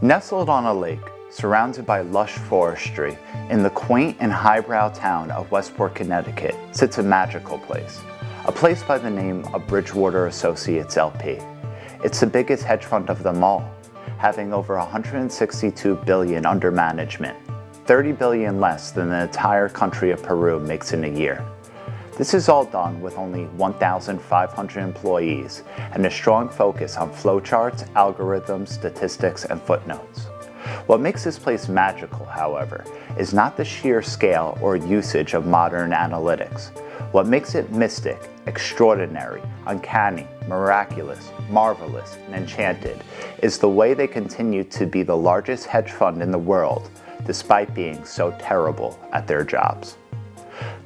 Nestled on a lake, surrounded by lush forestry, in the quaint and highbrow town of Westport, Connecticut, sits a magical place. A place by the name of Bridgewater Associates LP. It's the biggest hedge fund of them all, having over $162 billion under management, $30 billion less than the entire country of Peru makes in a year. This is all done with only 1,500 employees and a strong focus on flowcharts, algorithms, statistics, and footnotes. What makes this place magical, however, is not the sheer scale or usage of modern analytics. What makes it mystic, extraordinary, uncanny, miraculous, marvelous, and enchanted is the way they continue to be the largest hedge fund in the world, despite being so terrible at their jobs.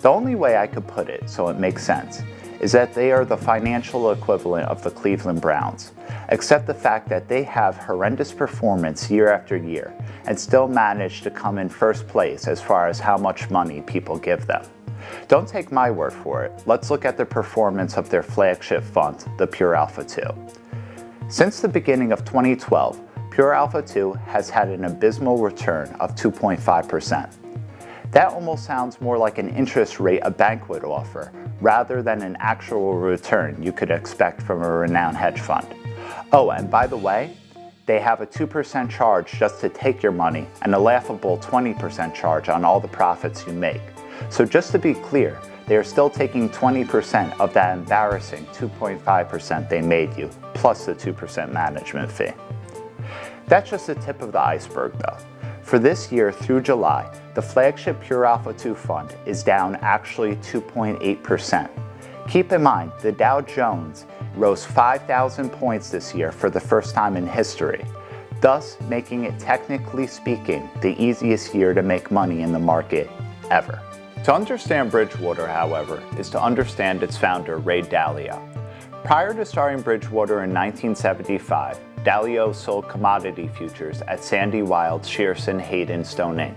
The only way I could put it so it makes sense is that they are the financial equivalent of the Cleveland Browns, except the fact that they have horrendous performance year after year and still manage to come in first place as far as how much money people give them. Don't take my word for it. Let's look at the performance of their flagship fund, the Pure Alpha 2. Since the beginning of 2012, Pure Alpha 2 has had an abysmal return of 2.5%. That almost sounds more like an interest rate a bank would offer, rather than an actual return you could expect from a renowned hedge fund. Oh, and by the way, they have a 2% charge just to take your money and a laughable 20% charge on all the profits you make. So just to be clear, they are still taking 20% of that embarrassing 2.5% they made you, plus the 2% management fee. That's just the tip of the iceberg though. For this year through July, the flagship Pure Alpha 2 fund is down actually 2.8%. Keep in mind, the Dow Jones rose 5,000 points this year for the first time in history, thus making it, technically speaking, the easiest year to make money in the market ever. To understand Bridgewater, however, is to understand its founder, Ray Dalio. Prior to starting Bridgewater in 1975, Dalio sold commodity futures at Sandy Wild, Shearson, Hayden, Stone Inc.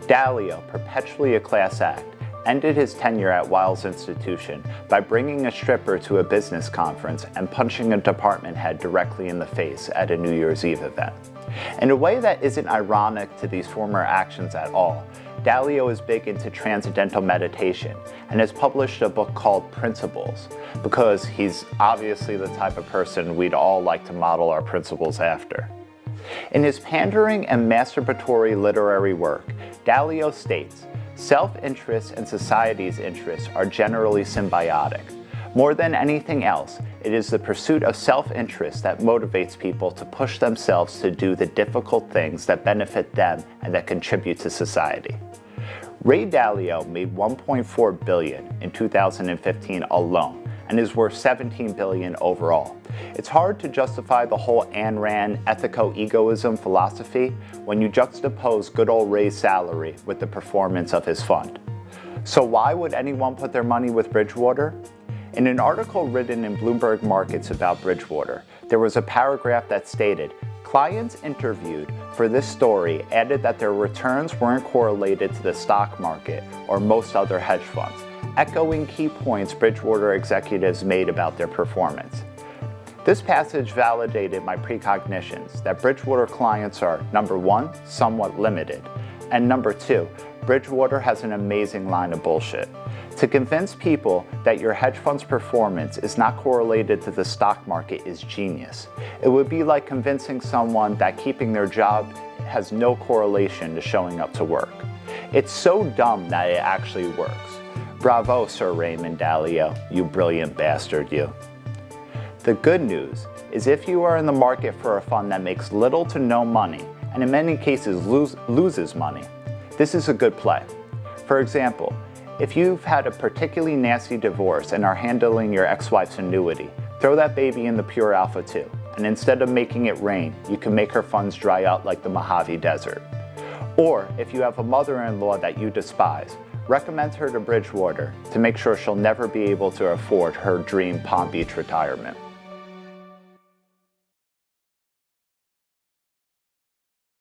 Dalio, perpetually a class act, ended his tenure at Wiles Institution by bringing a stripper to a business conference and punching a department head directly in the face at a New Year's Eve event. In a way that isn't ironic to these former actions at all, Dalio is big into transcendental meditation and has published a book called Principles, because he's obviously the type of person we'd all like to model our principles after. In his pandering and masturbatory literary work, Dalio states, self-interest and society's interests are generally symbiotic. More than anything else, it is the pursuit of self-interest that motivates people to push themselves to do the difficult things that benefit them and that contribute to society. Ray Dalio made $1.4 billion in 2015 alone and is worth $17 billion overall. It's hard to justify the whole Ayn Rand ethico-egoism philosophy when you juxtapose good old Ray's salary with the performance of his fund. So why would anyone put their money with Bridgewater? In an article written in Bloomberg Markets about Bridgewater, there was a paragraph that stated, clients interviewed for this story added that their returns weren't correlated to the stock market or most other hedge funds, echoing key points Bridgewater executives made about their performance. This passage validated my precognitions that Bridgewater clients are, number one, somewhat limited, and number two, Bridgewater has an amazing line of bullshit. To convince people that your hedge fund's performance is not correlated to the stock market is genius. It would be like convincing someone that keeping their job has no correlation to showing up to work. It's so dumb that it actually works. Bravo, Sir Raymond Dalio, you brilliant bastard, you. The good news is if you are in the market for a fund that makes little to no money, and in many cases loses money, this is a good play. For example, if you've had a particularly nasty divorce and are handling your ex-wife's annuity, throw that baby in the Pure Alpha 2, and instead of making it rain, you can make her funds dry out like the Mojave Desert. Or if you have a mother-in-law that you despise, recommend her to Bridgewater to make sure she'll never be able to afford her dream Palm Beach retirement.